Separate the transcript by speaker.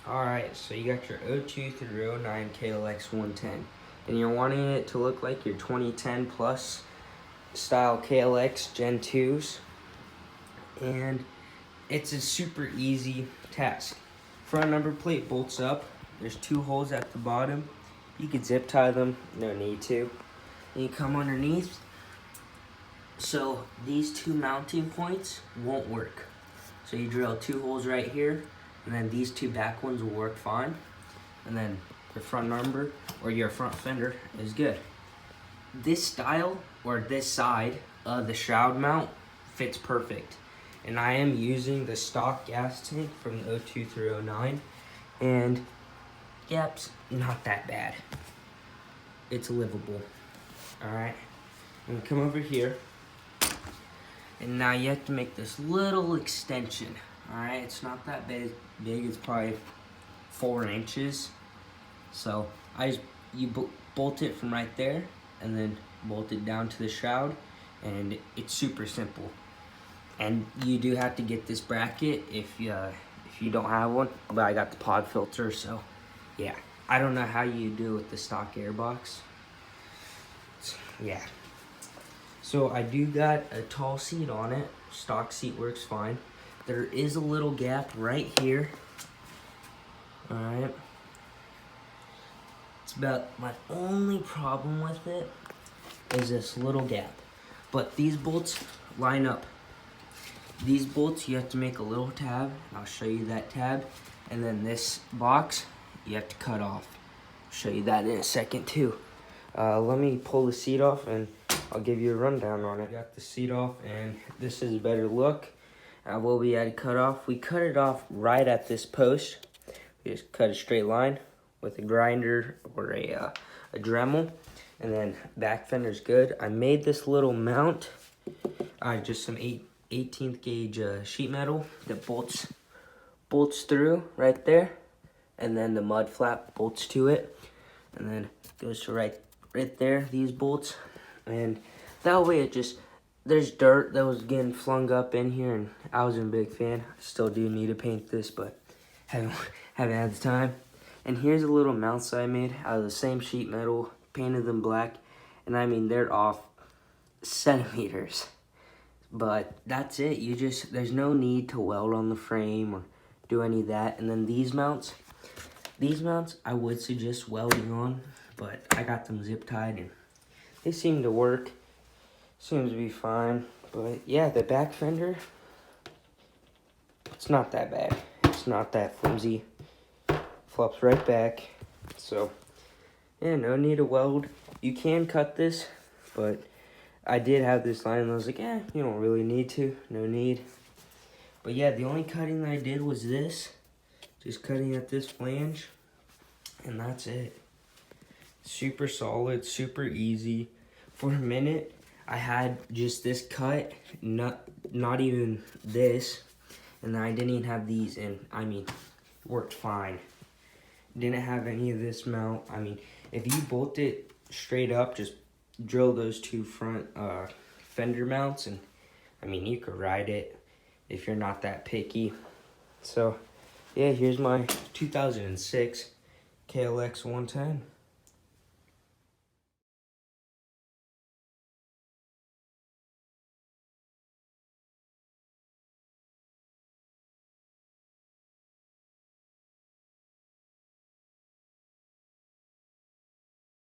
Speaker 1: Alright, so you got your 02 through 09 klx110, and you're wanting it to look like your 2010 plus style KLX Gen 2s, and it's a super easy task. Front number plate bolts up. There's 2 holes at the bottom. You could zip tie them, no need to. And you come underneath. So these 2 mounting points won't work. So you drill 2 holes right here, and then these 2 back ones will work fine. And then your front number or your front fender is good. This style or this side of the shroud mount fits perfect. And I am using the stock gas tank from the 02 through 09. And yeah, it's not that bad. It's livable. Alright. I'm gonna come over here. And now you have to make this little extension. Alright, it's not that big. It's probably 4 inches. So you bolt it from right there and then bolt it down to the shroud, and it's super simple. And you do have to get this bracket if you don't have one, but I got the pod filter, so yeah. I don't know how you do with the stock airbox. Yeah. So I do got a tall seat on it. Stock seat works fine. There is a little gap right here. Alright. It's about my only problem with it is this little gap. But these bolts line up. These bolts, you have to make a little tab. I'll show you that tab. And then this box, you have to cut off. I'll show you that in a second too. Let me pull the seat off and I'll give you a rundown on it. I got the seat off and this is a better look. What we had to cut off, we cut it off right at this post. We just cut a straight line with a grinder or a Dremel. And then back fender's good. I made this little mount, just some 18th gauge sheet metal that bolts through right there, and then the mud flap bolts to it, and then goes to right there, these bolts. And that way it just, there's dirt that was getting flung up in here, and I wasn't a big fan. I still do need to paint this, but haven't had the time. And here's a little mounts I made out of the same sheet metal, painted them black, and I mean they're off centimeters. But that's it. There's no need to weld on the frame or do any of that. And then these mounts I would suggest welding on, but I got them zip tied and they seem to work. Seems to be fine. But yeah, the back fender, it's not that bad. It's not that flimsy. Flops right back. So yeah, no need to weld. You can cut this, but I did have this line and I was like, you don't really need to. No need. But yeah, the only cutting that I did was this. Just cutting at this flange. And that's it. Super solid, super easy. For a minute, I had just this cut, not even this. And then I didn't even have these, and I mean, worked fine. Didn't have any of this mount. I mean, if you bolt it straight up, just drill those 2 front fender mounts, and I mean, you could ride it if you're not that picky. So yeah, here's my 2006 KLX 110.